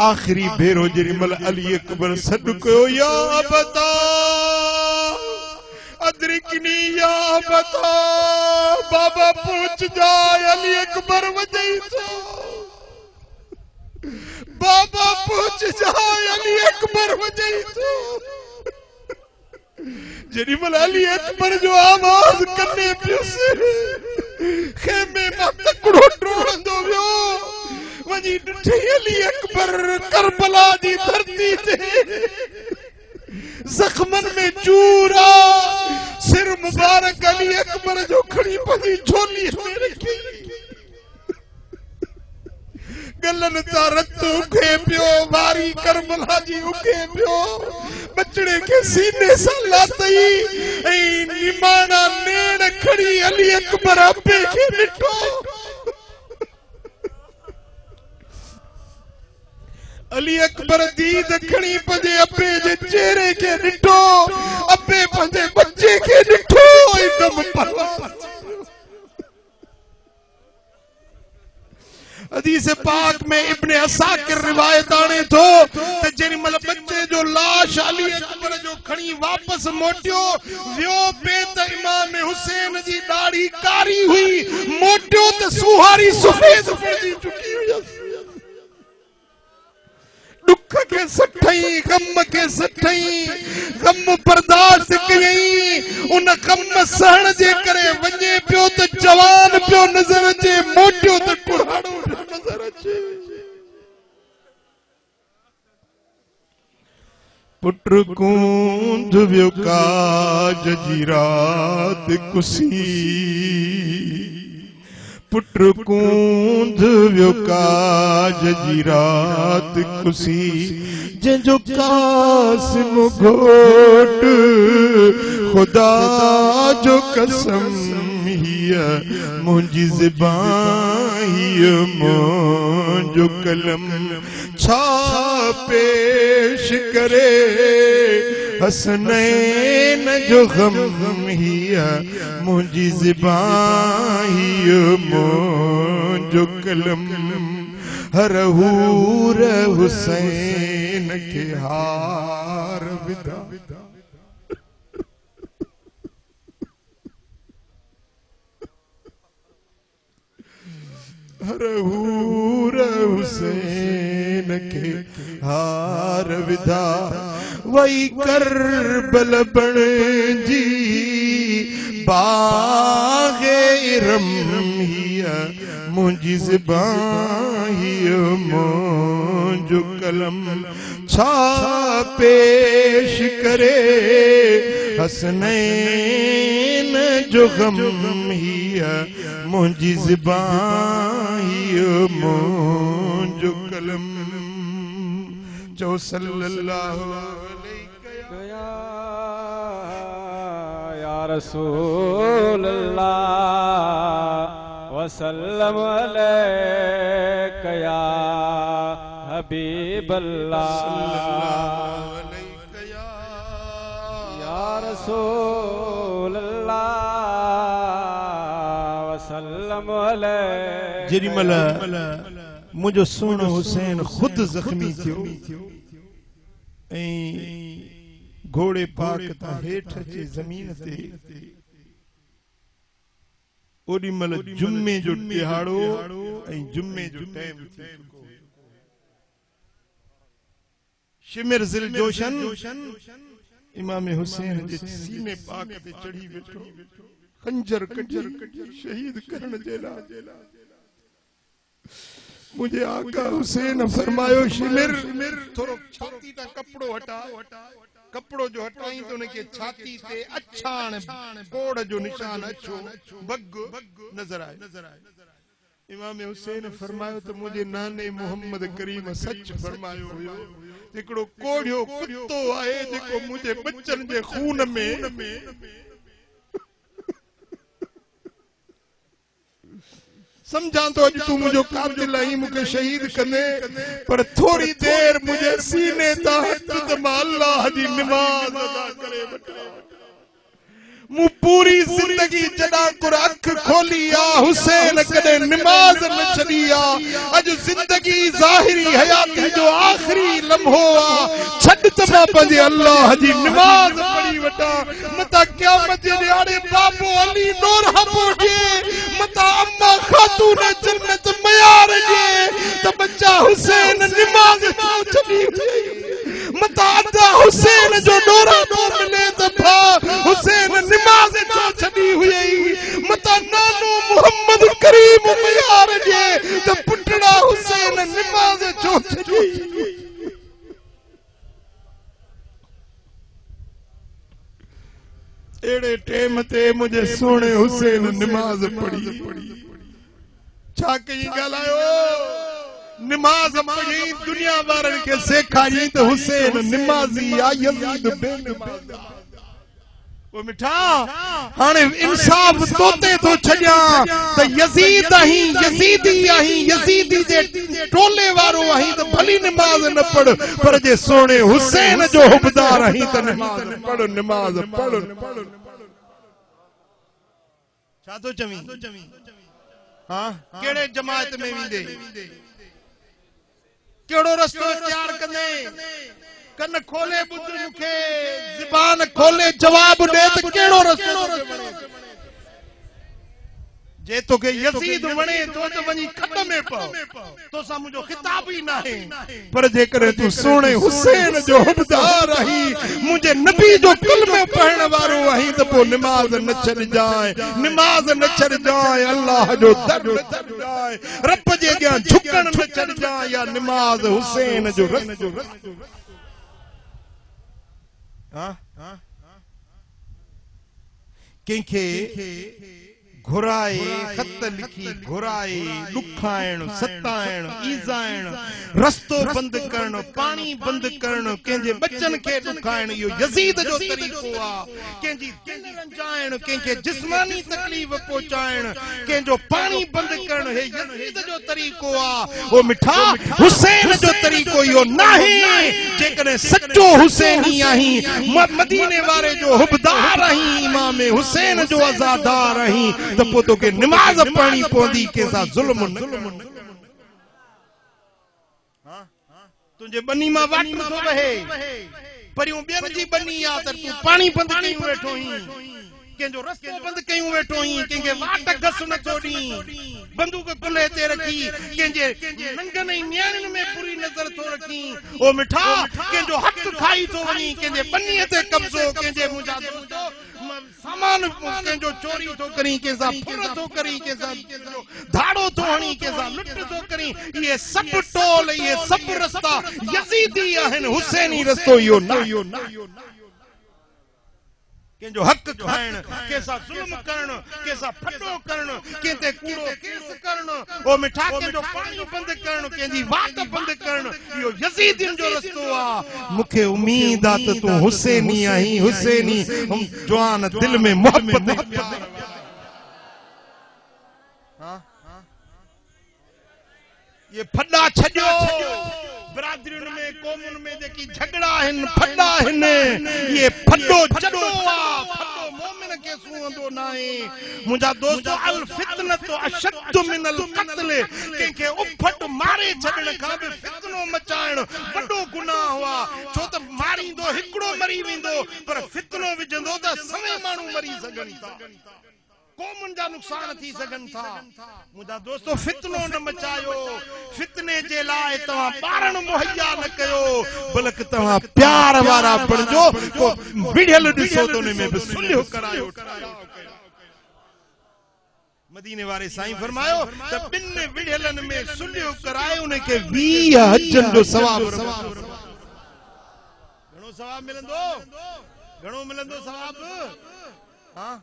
आखिरी भेरो जेॾीमहिल अली अकबर सॾु कयो, या अबता अदरिकनी या अबता, बाबा पहुच जाए। अली अकबर वॼई थो, बाबा पहुच जाए। अली अकबर वॼई थो। जेॾीमहिल अली अकबर जो आवाज़ कने पियुसि, खेमे मां तकिड़ो टोड़ंदो वियो, वञी ॾिठई अली अकबर करबला जी धरती ते ज़ख़्मनि में चूर आ। सिर मुबारक अली अकबर जो खणी पंहिंजी झोली में रखी करबला जी उगे पियो बचड़े के सीने सा लातई ऐ निमाना नेड़ खड़ी अली अकबर अब्बे के ॾिठो अली अकबर दीद खणी पंजे अब्बे जे चेहरे के ॾिठो अब्बे पंजे बच्चे के ॾिठो एकदम परवाह हदीस पाक में इब्ने असाकिर रिवायत आने थो त जेरी मल बच्चे जो लाश अली अकबर जो खणी वापस मोटियो वियो पे त इमाम हुसैन जी दाढ़ी कारी हुई मोटियो त सुहारी सफेद पड़जी चुकी हुई दुख के सठई गम के सठई गम बर्दाश्त कयई उन गम सहण जे करे वञे पियो त जवान पियो नजर अचे मोटियो त कुड़ाड़ो नजर अचे पुट कूंद वियो काज जी रात कुसी पुट कूंद वियो काज जी रात कुसी जंहिंजो कासिम घोट खुदा जो कसम हीअ मुंहिंजी ज़बान हीअ मुंहिंजो कलम छा पेश करे हसनैन जो गम हीअ मुंहिंजी ज़बान हीअ मुंहिंजो कलम हर हूर हुसैन के हार विदा हर हूर हुसैन के हार विदा वही करबल बण जी बाग़े इरम हीअ मुंहिंजी ज़बान हीअ मुंहिंजो कलम छा पेश करे हसनैन जो गम हीअ मुंहिंजी ज़बान हीअ मुंहिंजो कलम जो सल्लल्लाहु अलैहि या रसूल अल्लाह वसल्लम अलैका या हबीब अल्लाह या रसूल अल्लाह वसल्लम अलैका जेॾीमहिल मुंहिंजो सुहिणो हुसैन खुद जख्मी थियो ऐं घोड़े पाक तां हेठि अचे ज़मीन ते ओॾी महिल जुम्मे जो ॾिहाड़ो ऐं जुम्मे जो टाइम शिमिर ज़िल जोशन इमाम हुसैन जे सीने पाक ते चढ़ी वेठो खंजर कढी शहीद करण जे लाइ मुझे आका हुसैन फरमायो शिमिर थोरो छाती ता कपड़ो हटा कपड़ो जो हटाई तो उनके छाती ते अछाण कोड़ जो निशान अछो बग नजर आए इमाम हुसैन फरमायो तो मुझे नाने मोहम्मद करीम सच फरमायो हुयो हिकड़ो कोड़ियो कुत्तो आए जेको मुझे बच्चन जे खून में समझा तो अज तू मुझो कातिल आई मुके शहीद कने पर थोड़ी देर मुझे सीने ता हथ त मां अल्लाह जी नमाज अदा करे वठा मु पूरी जिंदगी जडा कुर अख खोली आ हुसैन कदे नमाज न छडी आ अज जिंदगी ज़ाहिरी हयाती जो आखिरी लम्हो आ छड त मां पंजे अल्लाह जी नमाज पढ़ी वठा मता क़यामत जे ॾियारे बाबो अली नूर हबोजे मता अम्मा खातून जन्नत मयार जे त बच्चा हुसैन नमाज छडी मता अदा हुसैन जो डोरा न मिले त भा हुसैन नमाज छडी हुई मता नानो मोहम्मद करीम मयार जे त पुटड़ा हुसैन नमाज छडी एड़े टाइम ते मुझे सोने हुसैन नमाज पढ़ी छा कई गालायो नमाज पढ़ी दुनिया वारन के सेखारी तो हुसैन नमाजी या यजीद बेनमाज ओ मिठा हाने इंसाफ तोते तो छजा त यजीद आही यजीदी आही यजीदी जे टोले वारो आही त भली नमाज न पढ़ पर जे सोने हुसैन जो हुबदार आही त नमाज पढ़ नमाज पढ़ छा तो चवी हां केड़े जमात में विंदे केड़ो रस्तो इख्तियार कंदे कन खोले बुध मुखे ज़बान खोले जवाब दे त केड़ो रस्तो जे तो के यजीद वणे तो त वनी खड में पओ तो सा मुजो खिताब ही ना है पर जे करे तू सोने हुसैन जो हुबदार रही मुझे नबी जो कलमे पढ़न वारो रही तो पो नमाज न छड़ जाए नमाज न छड़ जाए अल्लाह जो दर न छड़ जाए रब जे अग्यां झुकण न छड़ जाए या नमाज हुसैन जो रस्तो हां केंखे घुराए खत लिखी घुराए दुखाइण सताइण ईज़ाइण रस्तो बंद करण पानी बंद करण केंजे बच्चन के दुखाइण यो यजीद जो तरीको आ केंजी दिल रंजाइण केंखे जिस्मानी तकलीफ पहुंचाइण केंजो पानी बंद करण हे यजीद जो तरीको आ ओ मिठा हुसैन जो तरीको यो नाही जेकरे सच्चो हुसैनी आही मदीने वाले जो हुबदार आही इमाम हुसैन जो आजादार आही तो पोतो के नमाज पढ़नी पौंदी के साथ जुल्म न तुझे बनी मां वाट में तो बहे परियों बेन जी बनी आ त तू पानी बंद कयूं वेठो ही केंजो रस्तो बंद कयूं वेठो ही केंगे वाट घस न छोड़ी बंदूक कुले ते रखी केंजे नंगन ई न्याणन में पूरी नजर तो रखी ओ मिठा केंजो हक खाई तो वनी केंजे बनी ते कब्जो केंजे मुजा दोस्तो सामान केंजो चोरी तो करी केसा फुर तो करी केसा धाड़ो तो हणी केसा लुट तो करी ये सब टोल ये सब रास्ता यजीदी आहिन हुसैनी रस्तो यो ना केंजो हक खाइण केसा जुल्म करण केसा फटो करण केते कूड़ो केस करण ओ मिठा केंजो पानी बंद करण केंजी वाट बंद करण यो यजीदिन जो रस्तो आ मुखे उम्मीद आ त तू हुसैनी आही हुसैनी हम जवान दिल में मोहब्बत हां ये फड्डा छजो बरादरियुनि में कौमुनि में जेकी झगड़ा आहिनि फड्डा आहिनि ये फड्डो जडो आ फड्डो मोमिन के सुंदो नाहे मुंजा दोस्तो अल फितनत अशद मिन अल कत्ल केके उफट मारे छडण का बि फितनो मचाइण वडो गुनाह हुआ छो त मारींदो हिकड़ो मरी वेंदो पर फितनो विझंदो त सवे माण्हू मरी सघनि था कौमुन जा नुकसान थी सकन था मुझा दोस्तों फितनो न मचायो फितने जे लाए तवा बारण मुहैया न कयो बल्कि तवा प्यार वारा बणजो को बिढ़ियल दिसो तो ने में भी सुलह करायो मदीने वाले साईं फरमायो त बिन बिढ़ियलन में सुलह करायो ने के 20 हजन जो सवाब घणो मिलंदो सवाब हां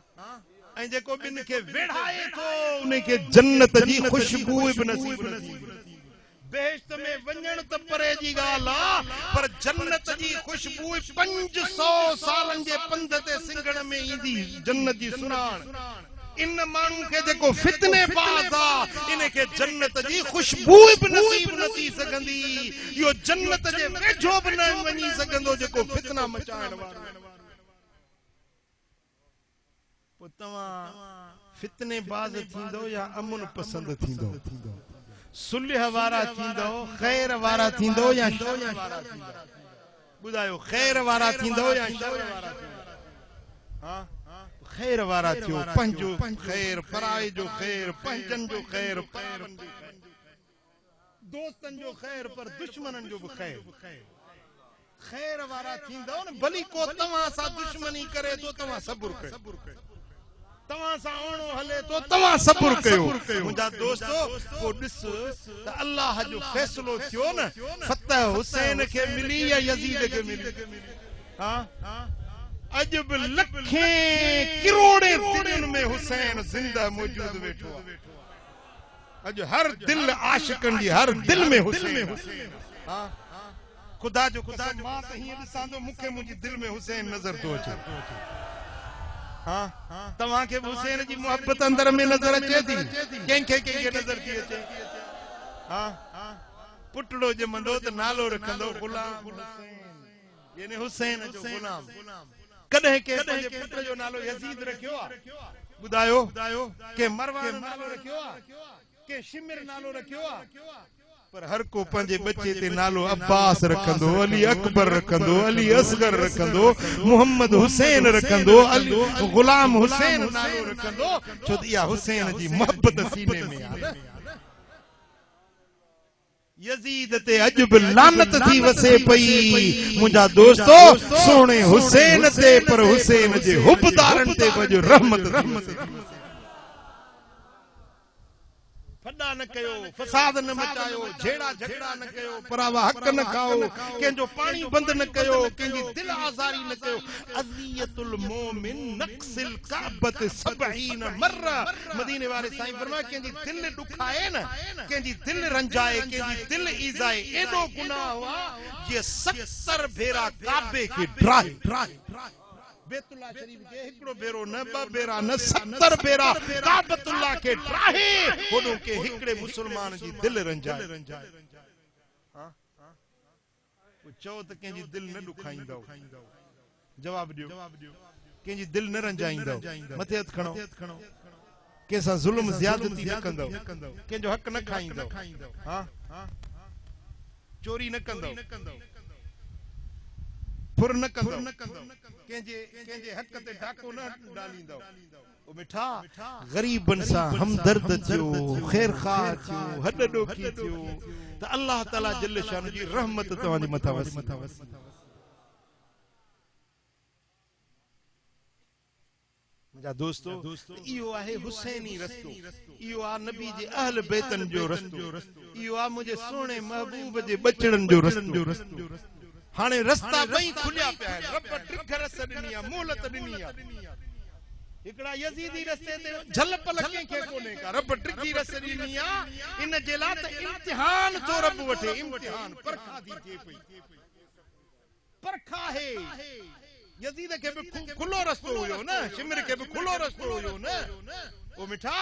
ऐं जेको बिन के वेढ़ाए तो उन्हें के जन्नत जी खुशबू भी नसीब नथी बेहश्त में वञण त परे जी गाल पर जन्नत जी खुशबू 500 सालन जे पंध ते सिंगण में ईंदी जन्नत जी सुनाण इन माण्हू के जेको फितने बाज़ आ इने के जन्नत जी खुशबू भी नसीब नथी सघंदी यो जन्नत जे वेझो भी न वञी सघंदो जेको फितना मचाइण वारो तवा फितने बाज थींदो या अमन पसंद थींदो सुलह वारा थींदो खैर वारा थींदो या शर वारा थींदो बुधायो खैर वारा थींदो या शर वारा थींदो हां खैर वारा थियो पंजो खैर पराए जो खैर पंजन जो खैर पावन जो खैर दोस्तन जो खैर पर दुश्मनन जो भी खैर खैर वारा थींदो न भली को तवा सा दुश्मनी करे तो तवा सब्र करे तवा सा ओणो हले तो तवा सब्र कयो मुंजा दोस्तो को दिस त अल्लाह जो फैसलो थियो न फतह हुसैन के मिली या यजीद के मिली हां अज भी लखे करोड़े दिलनि में हुसैन जिंदा मौजूद वेठो अज हर दिल आशिकन जी हर दिल में हुसैन हां खुदा जो मां त ही ॾिसांदो मूंखे मुंहिंजी दिल में हुसैन नज़र तो अचे हां तव्हां खे हुसैन जी मोहब्बत अंदर में नज़र अचे थी कंहिंखे नज़र थी अचे हां पुटड़ो जमंदो त नालो रखंदो गुलाम हुसैन यानी हुसैन जो गुलाम कॾहिं के पंहिंजे पुट जो नालो यजीद रखियो आहे ॿुधायो के मरवान नालो रखियो आहे के शिमिर नालो रखियो आहे पर हर को पंहिंजे बच्चे ते नालो अब्बास रखंदो अली अकबर रखंदो अली असगर रखंदो मोहम्मद हुसैन रखंदो अली गुलाम हुसैन नालो रखंदो छो त इहा हुसैन जी मोहब्बत सीने में आहे यजीद ते अज बि लानत थी वसे पई मुंहिंजा दोस्तो सोणे हुसैन ते पर हुसैन जे हुबदारन ते बि रहमत फॾा न कयो फसाद न मचायो झेड़ा झगड़ा न कयो परावा हक न खाओ कंहिंजो पाणी बंद न कयो कंहिंजी दिल आज़ारी न कयो अज़ियतुल मोमिन नक्सिल काबत 70 मर्रा मदीने वाले साईं फरमाए कंहिंजी दिल दुखाए न कंहिंजी दिल रंजाए कंहिंजी दिल ईज़ाए एॾो गुनाह हुआ जे 70 भेरा काबे खे ड्राए बेतुल्लाह शरीफ के हिकड़ो भेरो न ब भेरा न 70 भेरा काबतुल्लाह के ड्राहे होडो के हिकड़े मुसलमान जी दिल रंजाए हां वो चओ त कंहिंजी दिल न दुखाईंदो जवाब दियो कंहिंजी दिल न रंजाईंदो मथे हथ खणो कंहिंसां ज़ुल्म ज़्यादती न कंदो कंहिंजो हक न खाईंदो हां चोरी न कंदो फुर न कंदो कंहिंजे हक ते डाको न डालींदो ओ मिठा गरीबन सां हमदर्द थियो खैरखाह थियो हॾ ॾोकी थियो त अल्लाह ताला जल शान जी रहमत तव्हांजे मथां वसी मुंहिंजा दोस्तो इहो आहे हुसैनी रस्तो इहो आहे नबी जे अहल बैतन जो रस्तो इहो आहे मुंहिंजे सोणे महबूब जे बचड़न जो रस्तो हाणे रस्ता ॿई खुलिया पिया आहिनि रब ट्रिख रस ॾिनी आहे मोहलत ॾिनी आहे हिकड़ा यजीदी रस्ते ते झल पल कंहिंखे कोन्हे का रब ट्रिखी रस ॾिनी आहे इन जे लाइ त इम्तिहान थो रब वठे इम्तिहान परखा थी थिए पई परखा है यजीद खे बि खुलो रस्तो हुयो न शिमिर खे बि खुलो रस्तो हुयो न ओ मिठा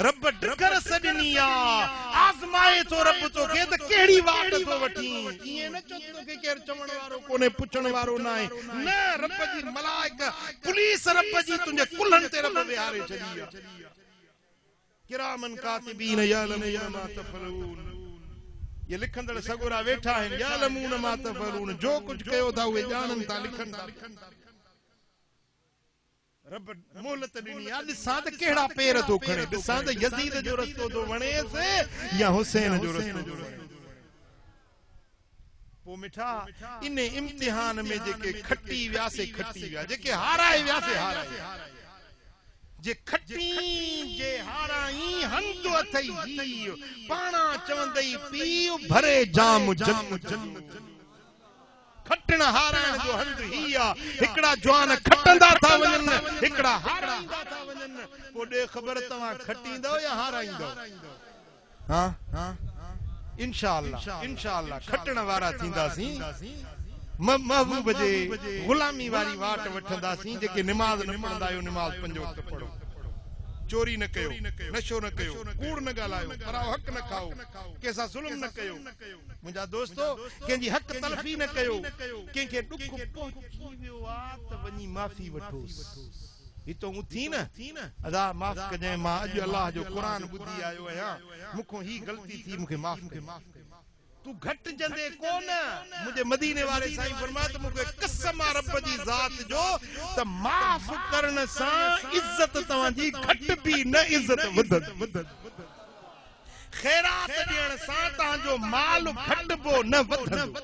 रब ट्रिख रस ॾिनी आहे आज़माए थो रब तोखे त कहिड़ी वाट थो वठी ईअं न चो तोखे केरु चवण वारो कोन्हे पुछण वारो न आहे न रब जी मलाइक पुलिस रब जी तुंहिंजे कुल्हनि ते रब विहारे छॾी आहे किरामन कातिबीन यालमून मा तफलून ये लिखंदड़ सगोरा वेठा आहिनि यालमून मा तफलून जो कुझु कयो था उहे ॼाणनि था लिखनि था रब मोहलत ॾिनी आहे ॾिसां त कहिड़ा पेर थो खणे ॾिसां त यजीद जो रस्तो थो वणेसि या हुसैन जो रस्तो पोइ मिठा इन इम्तिहान में जेके खटी वियासे खटी विया जेके हाराए वियासे हाराए जे खटी जे हाराई हंध अथई ही पाणा चवंदई पीउ भरे जाम जम खटण हाराइण जो हंध ही आहे हिकड़ा जवान खटंदा था वञन हिकड़ा हाराईंदा था वञन पोइ ॾे ख़बर तव्हां खटींदो या हाराईंदो हां इंशाअल्लाह खटण वारा थींदासीं महबूब जे गुलामी वारी वाट वठंदासीं जेके निमाज़ न पढ़ंदा आहियो निमाज़ 5 वक्त पढ़ो चोरी न कयो नशो न कयो कूड़ न ॻाल्हायो पराओ हक न खाओ कंहिंसां ज़ुल्म न कयो मुंहिंजा दोस्तो कंहिंजी हक तलफ़ी न कयो कंहिंखे ॾुख पहुची वियो आहे त वञी माफ़ी वठोसि हितो उथी न अदा माफ़ कजांइ मां अॼु अल्लाह जो क़ुर ॿुधी आयो आहियां मूंखां ही ग़लती थी मूंखे माफ़ कयो तू घट जंदे कोन मुझे मदीने वाले साईं फरमाया त मूंखे कसम आहे रब जी ज़ात जो त माफ़ करण सां इज्जत तव्हांजी घट बि न इज्जत वधंदी खैरात ॾियण सां तव्हांजो माल घटबो न वधंदो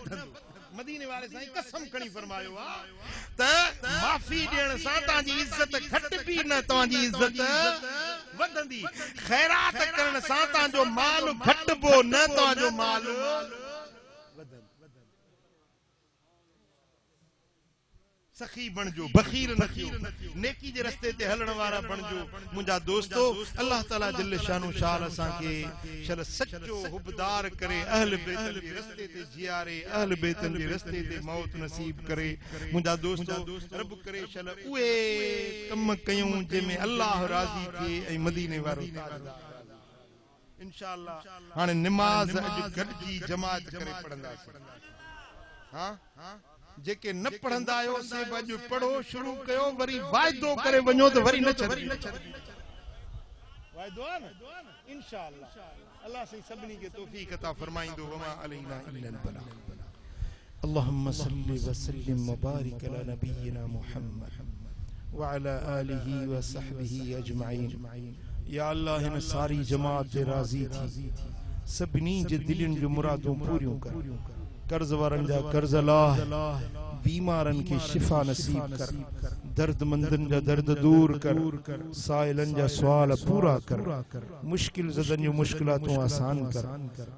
मदीने वाले साईं कसम खणी फरमायो आहे त माफ़ी ॾियण सां तव्हांजी इज्जत घट बि न तव्हांजी इज्जत वधंदी खैरात करण सां तव्हांजो माल घटबो न तव्हांजो माल वधंदो सखी बणजो, बखीर न थियो, नेकी जे रस्ते ते हलण वारा बणजो। मुंहिंजा दोस्तो, अल्लाह ताला जल्ल शानो शाल असां खे शल सच्चो हुबदार करे, अहल बैतन जे रस्ते ते जियारे, अहल बैतन जे रस्ते ते मौत नसीब करे। मुंहिंजा दोस्तो, रब करे शल उहे कम कयूं जंहिंमें अल्लाह राज़ी थिए ऐं मदीने वारो ताजदार। इंशाअल्लाह हाणे निमाज़ अॼु गॾिजी जमात करे पढ़ंदासीं। हां जेके न पढ़ंदा आहियो से अॼु पढ़ो, शुरू कयो, वरी वाइदो करे वञो त वरी न छॾिजो। वाइदो आहे न इंशाअल्लाह। अल्लाह से सभिनी खे तौफीक अता फरमाइंदो। वमा अलैना इल्लल बलाग। अल्लाहुम्मा सल्लि व सल्लिम व बारिक अला नबियिना मुहम्मद व अला आलिहि व सहबिहि अजमईन। या अल्लाह हिन सारी जमात ते राज़ी थी, सभिनी जे दिलनि जो मुरादूं पूरियूं कर। कर्ज वारन जा कर्ज लाह, बीमारन की शिफा नसीब कर, दर्दमंदन जा दर्द दूर कर, साइलन जा सवाल पूरा कर, मुश्किल ज़दन जो मुश्किलातों आसान कर।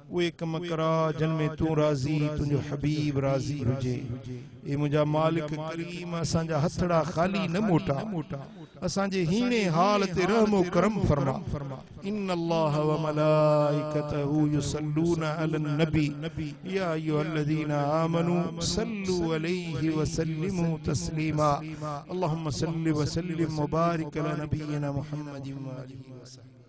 वे कम करा जन में तू राजी, तुझो हबीब राजी हुजे। ए मुझा मालिक करीम असांजा हथड़ा खाली न मोटा, असांजे हीने हाल ते रहमो करम फरमा। इन्नल्लाह व मलाइकतहु युसल्लूना अलन नबी या अय्युहल्लज़ीना आमनू सल्लू अलैहि व सल्लिमू तस्लीमा। अल्लाहुम्मा सल्लि व सल्लिम व बारिक अला नबियिना मुहम्मदिन व आलिहि व सल्लम।